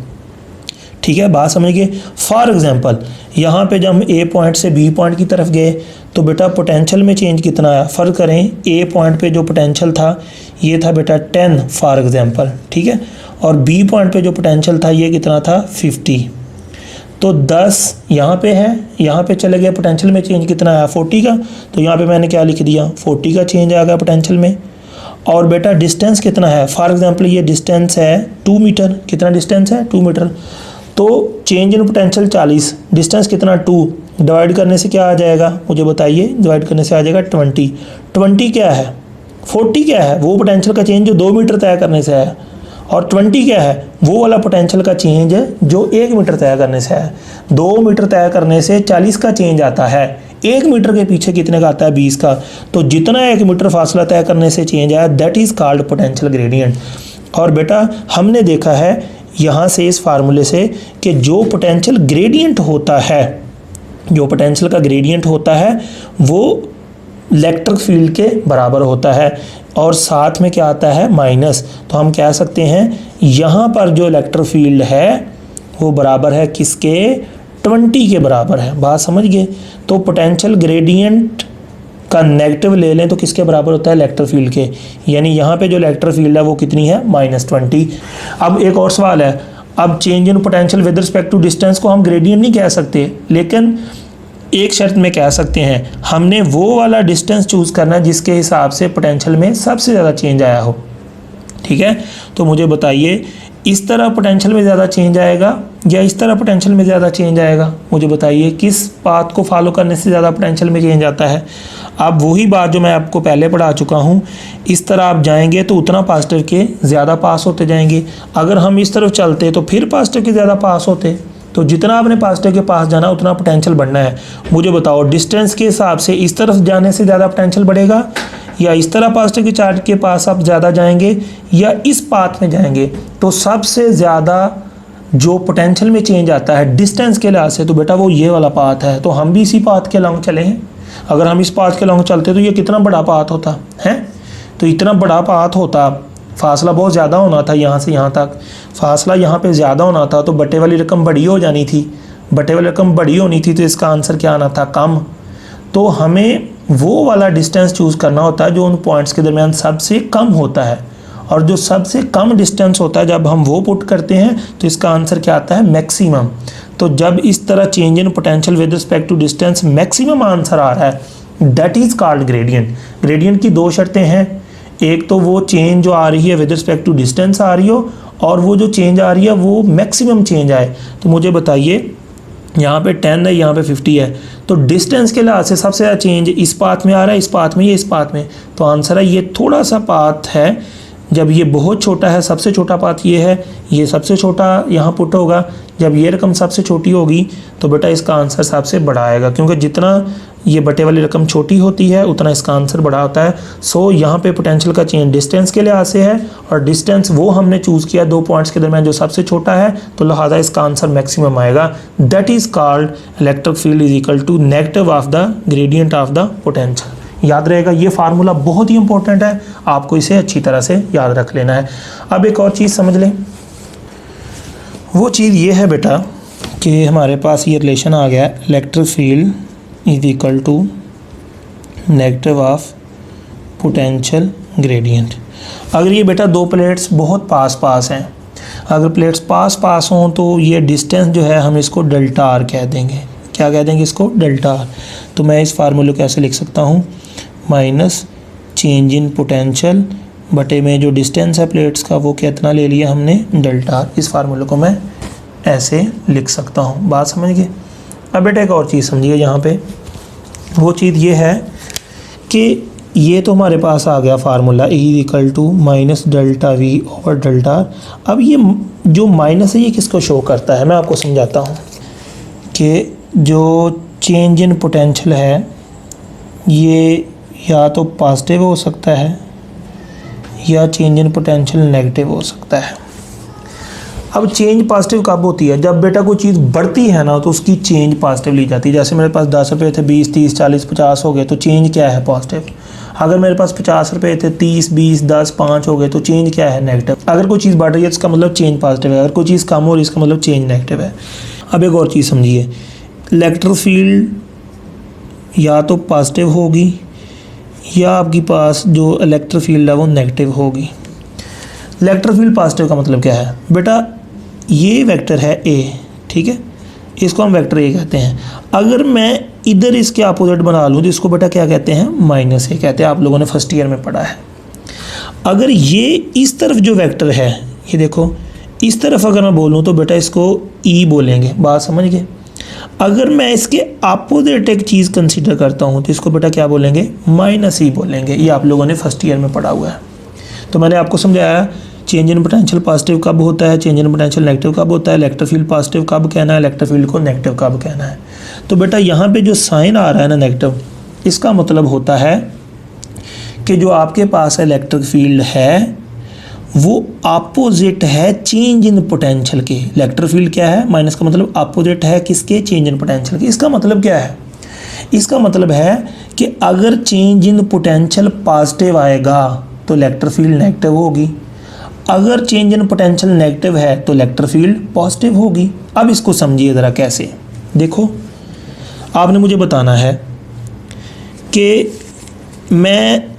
ठीक है, बात समझ गए। फॉर एग्जांपल यहाँ पे जब हम ए पॉइंट से बी पॉइंट की तरफ गए तो बेटा पोटेंशियल में चेंज कितना आया, फ़र्क करें। ए पॉइंट पे जो पोटेंशियल था ये था बेटा 10 फॉर एग्जांपल, ठीक है, और बी पॉइंट पे जो पोटेंशियल था ये कितना था 50। तो 10 यहाँ पे है, यहाँ पे चले गए, पोटेंशियल में चेंज कितना आया 40 का, तो यहाँ पे मैंने क्या लिख दिया 40 का चेंज आ गया पोटेंशियल में। और बेटा डिस्टेंस कितना है, फॉर एग्जांपल ये डिस्टेंस है 2 मीटर, कितना डिस्टेंस है 2 मीटर, तो चेंज इन पोटेंशियल 40, डिस्टेंस कितना 2, डिवाइड करने से क्या आ जाएगा मुझे बताइए, डिवाइड करने से आ जाएगा 20। 20 क्या है, 40 क्या है, वो पोटेंशियल का चेंज जो 2 मीटर तय करने से है, और 20 क्या है, वो वाला पोटेंशियल का चेंज जो 1 मीटर तय करने से है। 2 मीटर तय करने से 40 का चेंज आता है, 1 मीटर के पीछे कितने का आता है 20 का, तो जितना 1 मीटर फासला तय करने से चेंज आया that is called potential gradient. और बेटा हमने देखा है यहाँ से इस फार्मूले से कि जो पोटेंशियल ग्रेडियंट होता है, जो पोटेंशियल का ग्रेडियंट होता है वो इलेक्ट्रिक फील्ड के बराबर होता है, और साथ में क्या आता है माइनस। तो हम कह सकते हैं यहाँ पर जो इलेक्ट्रिक फील्ड है वो बराबर है किसके, 20 के बराबर है। बात समझ गए। तो पोटेंशियल ग्रेडियंट का नेगेटिव ले लें तो किसके बराबर होता है, इलेक्ट्रिक फील्ड के, यानी यहाँ पे जो इलेक्ट्रिक फील्ड है वो कितनी है -20। अब एक और सवाल है, अब change in potential with respect to distance को हम ग्रेडियंट नहीं कह सकते, लेकिन एक शर्त में कह सकते हैं, हमने वो वाला डिस्टेंस चूज़ करना है जिसके हिसाब से पोटेंशियल में सबसे ज़्यादा चेंज आया हो। ठीक है, तो मुझे बताइए इस तरह पोटेंशियल में ज़्यादा चेंज आएगा या इस तरह पोटेंशियल में ज़्यादा चेंज आएगा, मुझे बताइए किस बात को फॉलो करने से ज़्यादा पोटेंशियल में चेंज आता है। अब वही बात जो मैं आपको पहले पढ़ा चुका हूँ, इस तरह आप जाएंगे तो उतना पॉजिटिव के ज़्यादा पास होते जाएंगे, अगर हम इस तरफ चलते तो फिर पॉजिटिव के ज़्यादा पास होते, तो जितना आपने पॉजिटिव के पास जाना उतना पोटेंशियल बढ़ना है। मुझे बताओ डिस्टेंस के हिसाब से इस तरफ जाने से ज़्यादा पोटेंशियल बढ़ेगा या इस तरह पॉजिटिव के चार्ज के पास आप ज़्यादा जाएंगे या इस पाथ में जाएंगे, तो सबसे ज़्यादा जो पोटेंशियल में चेंज आता है डिस्टेंस के लिहाज से तो बेटा वो ये वाला पाथ है। तो हम भी इसी पाथ के लॉन्ग चले हैं, अगर हम इस पाथ के लॉन्ग चलते तो ये कितना बड़ा पाथ होता है, तो इतना बड़ा पाथ होता, फासला बहुत ज़्यादा होना था, यहाँ से यहाँ तक फासला यहाँ पे ज़्यादा होना था, तो बटे वाली रकम बड़ी हो जानी थी, बटे वाली रकम बड़ी होनी थी, तो इसका आंसर क्या आना था, कम। तो हमें वो वाला डिस्टेंस चूज़ करना होता है जो उन पॉइंट्स के दरमियान सबसे कम होता है, और जो सबसे कम डिस्टेंस होता है जब हम वो पुट करते हैं तो इसका आंसर क्या आता है, मैक्सिमम। तो जब इस तरह change in potential with respect to distance maximum answer आ रहा है that is called gradient. Gradient की 2 शर्तें हैं, एक तो वो चेंज जो आ रही है विद रिस्पेक्ट टू डिस्टेंस आ रही हो, और वो जो चेंज आ रही है वो मैक्सिमम चेंज आए। तो मुझे बताइए, यहाँ पे 10 है, यहाँ पे 50 है, तो डिस्टेंस के लिहाज से सबसे ज़्यादा चेंज इस पाथ में आ रहा है, इस पाथ में, ये इस पाथ में। तो आंसर है ये थोड़ा सा पाथ है। जब ये बहुत छोटा है, सबसे छोटा पाथ ये है, ये सबसे छोटा यहाँ पुट होगा। जब ये रकम सबसे छोटी होगी तो बेटा इसका आंसर सबसे बड़ा आएगा, क्योंकि जितना ये बटे वाली रकम छोटी होती है उतना इसका आंसर बड़ा होता है। सो यहाँ पे पोटेंशियल का चेंज डिस्टेंस के लिहाज से है, और डिस्टेंस वो हमने चूज़ किया 2 पॉइंट्स के दरमियान जो सबसे छोटा है, तो लिहाजा इसका आंसर मैक्सिमम आएगा। That is called electric field is equal to negative of the gradient of the potential. याद रहेगा, ये फार्मूला बहुत ही इंपॉर्टेंट है, आपको इसे अच्छी तरह से याद रख लेना है। अब एक और चीज़ समझ लें, वो चीज़ ये है बेटा कि हमारे पास ये रिलेशन आ गया, electric field is equal to negative of potential gradient. अगर ये बेटा 2 प्लेट्स बहुत पास पास हैं, अगर प्लेट्स पास पास हों तो ये डिस्टेंस जो है हम इसको डेल्टा आर कह देंगे। क्या कह देंगे इसको? Delta R. तो मैं इस फार्मूले को कैसे लिख सकता हूँ? माइनस चेंज इन पोटेंशियल बटे में जो डिस्टेंस है प्लेट्स का वो कितना ले लिया हमने? Delta R. इस फार्मूले को मैं ऐसे लिख सकता हूँ। बात समझ गए? अब बेटा एक और चीज़ समझिए यहाँ पे, वो चीज़ ये है कि ये तो हमारे पास आ गया formula E equal to minus delta V over delta R. अब ये जो माइनस है ये किसको शो करता है? मैं आपको समझाता हूँ कि जो चेंज इन पोटेंशियल है ये या तो पॉजिटिव हो सकता है या चेंज इन पोटेंशियल नेगेटिव हो सकता है। अब चेंज पॉजिटिव कब होती है? जब बेटा कोई चीज़ बढ़ती है ना तो उसकी चेंज पॉजिटिव ली जाती है। जैसे मेरे पास 10 रुपये थे, 20, 30, 40, 50 हो गए तो चेंज क्या है? पॉजिटिव। अगर मेरे पास 50 रुपये थे, 30, 20, 10, 5 हो गए तो चेंज क्या है? नेगेटिव। अगर कोई चीज़ बढ़ रही है तो इसका मतलब चेंज पॉजिटिव है, अगर कोई चीज़ कम हो रही है इसका मतलब चेंज नेगेटिव है। अब एक और चीज़ समझिए, इलेक्ट्रिक फील्ड या तो पॉजिटिव होगी या आपके पास जो इलेक्ट्रिक फील्ड है वो नेगेटिव होगी। इलेक्ट्रिक फील्ड पॉजिटिव का मतलब क्या है? बेटा ये वेक्टर है ए, ठीक है, इसको हम वेक्टर ए कहते हैं। अगर मैं इधर इसके अपोजिट बना लूँ तो इसको बेटा क्या कहते हैं? माइनस ए कहते हैं। आप लोगों ने फर्स्ट ईयर में पढ़ा है। अगर ये इस तरफ जो वेक्टर है, ये देखो इस तरफ अगर मैं बोलूँ तो बेटा इसको ई बोलेंगे। बात समझ गए? अगर मैं इसके अपोजिट एक चीज़ कंसीडर करता हूँ तो इसको बेटा क्या बोलेंगे? माइनस ई बोलेंगे। ये आप लोगों ने फर्स्ट ईयर में पढ़ा हुआ है। तो मैंने आपको समझाया चेंज इन पोटेंशियल पॉजिटिव कब होता है, चेंज इन पोटेंशियल नेगेटिव कब होता है, इलेक्ट्रिक फील्ड पॉजिटिव कब कहना है, इलेक्ट्रिक फील्ड को नेगेटिव कब कहना है। तो बेटा यहाँ पे जो साइन आ रहा है ना नेगेटिव, इसका मतलब होता है कि जो आपके पास इलेक्ट्रिक फील्ड है वो अपोजिट है चेंज इन पोटेंशियल के। इलेक्ट्रिक फील्ड क्या है? माइनस का मतलब अपोजिट है किसके? चेंज इन पोटेंशियल के। इसका मतलब क्या है? इसका मतलब है कि अगर चेंज इन पोटेंशियल पॉजिटिव आएगा तो इलेक्ट्रिक फील्ड नेगेटिव होगी, अगर चेंज इन पोटेंशियल नेगेटिव है तो इलेक्ट्रिक फील्ड पॉजिटिव होगी। अब इसको समझिए ज़रा कैसे। देखो, आपने मुझे बताना है कि मैं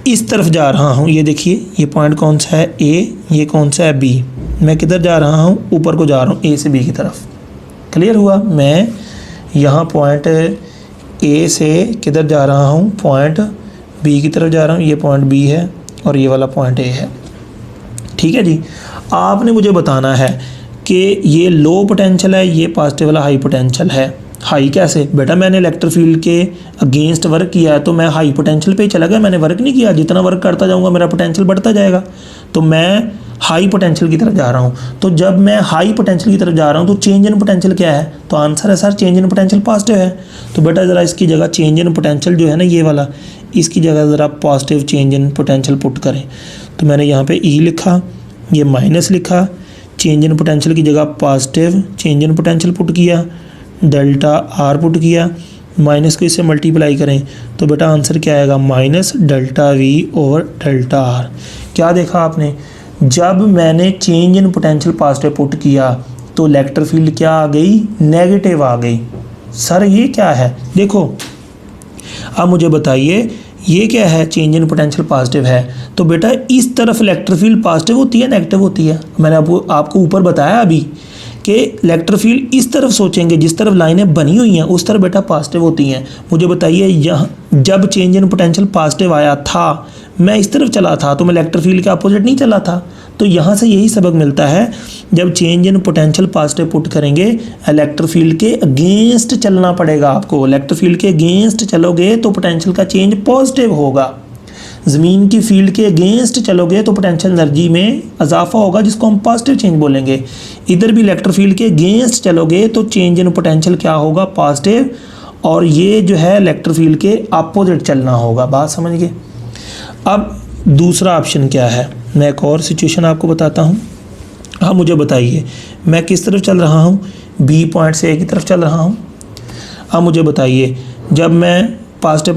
इस तरफ जा रहा हूँ, ये देखिए ये पॉइंट कौन सा है? ए। ये कौन सा है? बी। मैं किधर जा रहा हूँ? ऊपर को जा रहा हूँ, ए से बी की तरफ। क्लियर हुआ? मैं यहाँ पॉइंट ए से किधर जा रहा हूँ? पॉइंट बी की तरफ जा रहा हूँ। ये पॉइंट बी है और ये वाला पॉइंट ए है। ठीक है जी। आपने मुझे बताना है कि ये लो पोटेंशियल है, ये पॉजिटिव वाला हाई पोटेंशियल है। हाई कैसे? बेटा मैंने इलेक्ट्रिक फील्ड के अगेंस्ट वर्क किया है तो मैं हाई पोटेंशियल पे ही चला गया, मैंने वर्क नहीं किया। जितना वर्क करता जाऊंगा मेरा पोटेंशियल बढ़ता जाएगा, तो मैं हाई पोटेंशियल की तरफ जा रहा हूँ। तो जब मैं हाई पोटेंशियल की तरफ जा रहा हूँ तो चेंज इन पोटेंशियल क्या है? तो आंसर है sir change in potential positive है। तो बेटा ज़रा इसकी जगह चेंज इन पोटेंशियल जो है ना ये वाला, इसकी जगह ज़रा positive change in potential put करें। तो मैंने यहाँ पे ई लिखा, ये माइनस लिखा, चेंज इन पोटेंशियल की जगह positive change in potential put किया, डेल्टा आर पुट किया, माइनस को इससे मल्टीप्लाई करें तो बेटा आंसर क्या आएगा? Minus delta V over delta are. क्या देखा आपने? जब मैंने change in potential positive put किया तो इलेक्ट्रिक फील्ड क्या आ गई? नेगेटिव आ गई। सर ये क्या है? देखो अब मुझे बताइए ये क्या है? चेंज इन पोटेंशियल पॉजिटिव है तो बेटा इस तरफ इलेक्ट्रिक फील्ड पॉजिटिव होती है नेगेटिव होती है? मैंने आपको ऊपर बताया अभी कि इलेक्ट्रिक फील्ड इस तरफ सोचेंगे, जिस तरफ लाइनें बनी हुई हैं उस तरफ बेटा पॉजिटिव होती हैं। मुझे बताइए यहाँ जब चेंज इन पोटेंशियल पॉजिटिव आया था मैं इस तरफ चला था तो मैं इलेक्ट्रिक फील्ड के अपोजिट नहीं चला था। तो यहाँ से यही सबक मिलता है, जब change in potential positive put करेंगे इलेक्ट्रिक फील्ड के अगेंस्ट चलना पड़ेगा आपको। इलेक्ट्रिक फील्ड के अगेंस्ट चलोगे तो पोटेंशियल का चेंज पॉजिटिव होगा। ज़मीन की फील्ड के अगेंस्ट चलोगे तो पोटेंशियल एनर्जी में इजाफा होगा, जिसको हम पॉजिटिव चेंज बोलेंगे। इधर भी इलेक्ट्रिक फील्ड के अगेंस्ट चलोगे तो चेंज इन पोटेंशियल क्या होगा, पॉजिटिव, और ये जो है इलेक्ट्रिक फील्ड के अपोजिट चलना होगा। बात समझ गए। अब दूसरा ऑप्शन क्या है, मैं एक और सिचुएशन आपको बताता हूँ। हाँ, मुझे बताइए मैं किस तरफ चल रहा हूँ, बी पॉइंट से ए की तरफ चल रहा हूँ। अब मुझे बताइए जब मैं पॉजिटिव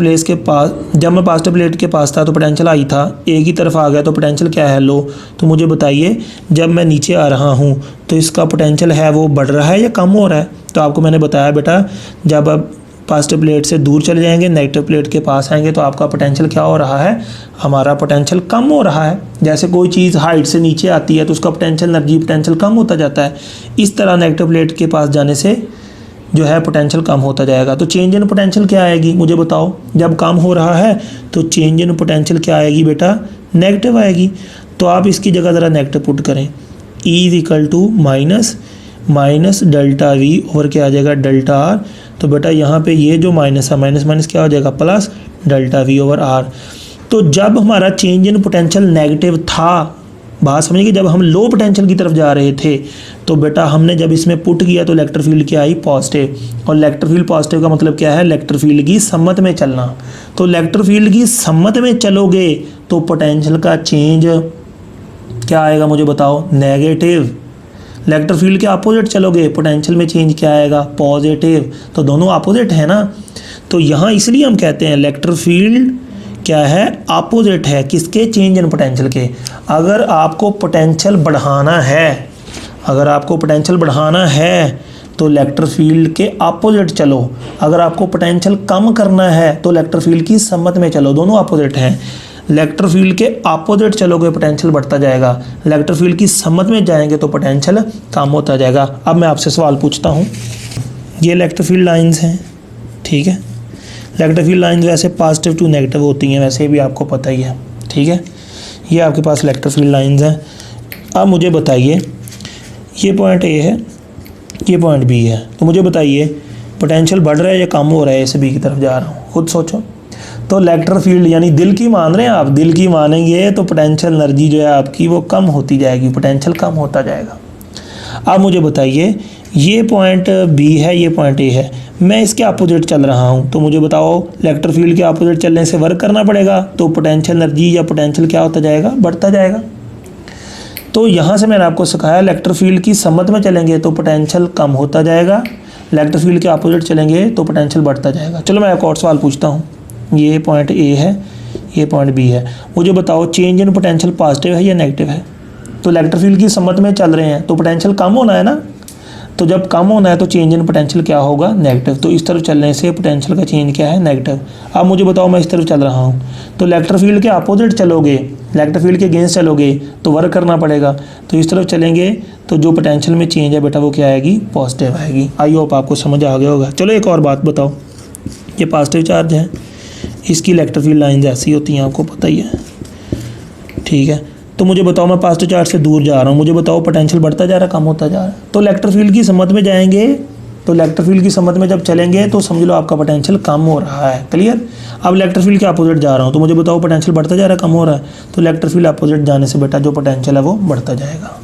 प्लेट के पास था तो पोटेंशियल आई था, ए की तरफ आ गया तो पोटेंशियल क्या है, लो। तो मुझे बताइए जब मैं नीचे आ रहा हूँ तो इसका पोटेंशियल है वो बढ़ रहा है या कम हो रहा है। तो आपको मैंने बताया बेटा, जब आप पॉजिटिव प्लेट से दूर चले जाएंगे, नेगेटिव प्लेट के पास आएंगे तो आपका पोटेंशियल क्या हो रहा है, हमारा पोटेंशियल कम हो रहा है। जैसे कोई चीज़ हाइट से नीचे आती है तो उसका पोटेंशियल एनर्जी पोटेंशियल कम होता जाता है। इस तरह नेगेटिव प्लेट के पास जाने से जो है पोटेंशियल कम होता जाएगा। तो चेंज इन पोटेंशियल क्या आएगी, मुझे बताओ। जब कम हो रहा है तो चेंज इन पोटेंशियल क्या आएगी बेटा, नेगेटिव आएगी। तो आप इसकी जगह ज़रा नेगेटिव पुट करें, E is equal to minus delta V over क्या आ जाएगा, डेल्टा आर। तो बेटा यहाँ पे ये जो माइनस है, माइनस माइनस क्या हो जाएगा, plus delta V over R. तो जब हमारा चेंज इन पोटेंशियल नेगेटिव था, बात समझिए कि जब हम लो पोटेंशियल की तरफ जा रहे थे तो बेटा हमने जब इसमें पुट किया तो इलेक्ट्रिक फील्ड क्या आई, पॉजिटिव। और इलेक्ट्रिक फील्ड पॉजिटिव का मतलब क्या है, इलेक्ट्रिक फील्ड की सम्मत में चलना। तो इलेक्ट्रिक फील्ड की सम्मत में चलोगे तो पोटेंशियल का चेंज क्या आएगा, मुझे बताओ, नेगेटिव। इलेक्ट्रिक फील्ड के अपोजिट चलोगे पोटेंशियल में चेंज क्या आएगा, पॉजिटिव। तो दोनों अपोजिट है ना। तो यहाँ इसलिए हम कहते हैं इलेक्ट्रिक फील्ड क्या है, अपोजिट है किसके, चेंज इन पोटेंशियल के। अगर आपको पोटेंशियल बढ़ाना है तो इलेक्ट्रिक फील्ड के अपोजिट चलो। अगर आपको पोटेंशियल कम करना है तो इलेक्ट्रिक फील्ड की सम्मत में चलो, दोनों अपोजिट हैं। इलेक्ट्रिक फील्ड के अपोजिट चलोगे पोटेंशियल बढ़ता जाएगा, इलेक्ट्रिक फील्ड की सम्मत में जाएंगे तो पोटेंशियल कम होता जाएगा। अब मैं आपसे सवाल पूछता हूँ, ये इलेक्ट्रिक फील्ड लाइंस हैं, ठीक है। इलेक्ट्रिक फील्ड लाइंस वैसे पॉजिटिव टू नेगेटिव होती हैं, वैसे भी आपको पता ही है, ठीक है। ये आपके पास इलेक्ट्रिक फील्ड लाइंस हैं। अब मुझे बताइए ये पॉइंट ए है, ये पॉइंट बी है। तो मुझे बताइए पोटेंशियल बढ़ रहा है या कम हो रहा है, इसे बी की तरफ जा रहा हूँ, खुद सोचो। तो इलेक्ट्रिक फील्ड यानी दिल की मान रहे हैं आप, दिल की मानेंगे तो पोटेंशियल एनर्जी जो है आपकी वो कम होती जाएगी, पोटेंशियल कम होता जाएगा। अब मुझे बताइए ये पॉइंट बी है, ये पॉइंट ए है, मैं इसके अपोजिट चल रहा हूँ। तो मुझे बताओ इलेक्ट्रिक फील्ड के अपोजिट चलने से वर्क करना पड़ेगा, तो पोटेंशियल एनर्जी या पोटेंशियल क्या होता जाएगा, बढ़ता जाएगा। तो यहाँ से मैंने आपको सिखाया इलेक्ट्रिक फील्ड की सम्मत में चलेंगे तो पोटेंशियल कम होता जाएगा, इलेक्ट्रिक फील्ड के अपोजिट चलेंगे तो पोटेंशियल बढ़ता जाएगा। चलो मैं एक और सवाल पूछता हूँ। ये पॉइंट ए है, ये पॉइंट बी है। मुझे बताओ चेंज इन पोटेंशियल पॉजिटिव है या नेगेटिव है। तो इलेक्ट्रिक फील्ड की सम्मत में चल रहे हैं तो पोटेंशियल कम होना है ना। तो जब कम होना है तो चेंज इन पोटेंशियल क्या होगा, नेगेटिव। तो इस तरफ चलने से पोटेंशियल का चेंज क्या है, नेगेटिव। अब मुझे बताओ मैं इस तरफ चल रहा हूँ तो इलेक्ट्रिक फील्ड के अपोजिट चलोगे, इलेक्ट्रिक फील्ड के अगेंस्ट चलोगे तो वर्क करना पड़ेगा। तो इस तरफ चलेंगे तो जो पोटेंशियल में चेंज है बेटा वो क्या आएगी, पॉजिटिव आएगी। आई होप आपको समझ आ गया होगा। चलो एक और बात बताओ, ये पॉजिटिव चार्ज है, इसकी इलेक्ट्रिक फील्ड लाइंस ऐसी होती हैं, आपको पता ही है, ठीक है। तो मुझे बताओ मैं पॉजिटिव चार्ज से दूर जा रहा हूँ, मुझे बताओ पोटेंशियल बढ़ता जा रहा है, कम होता जा रहा है। तो इलेक्ट्रिक फील्ड की सम्मत में जाएंगे, तो इलेक्ट्रिक फील्ड की सम्मत में जब चलेंगे तो समझ लो आपका पोटेंशियल कम हो रहा है, क्लियर। अब इलेक्ट्रिक फील्ड के अपोजिट जा रहा हूँ तो मुझे बताओ पोटेंशियल बढ़ता जा रहा है, कम हो रहा है। तो इलेक्ट्रिक फील्ड अपोजिट जाने से बेटा जो पोटेंशियल है वो बढ़ता जाएगा।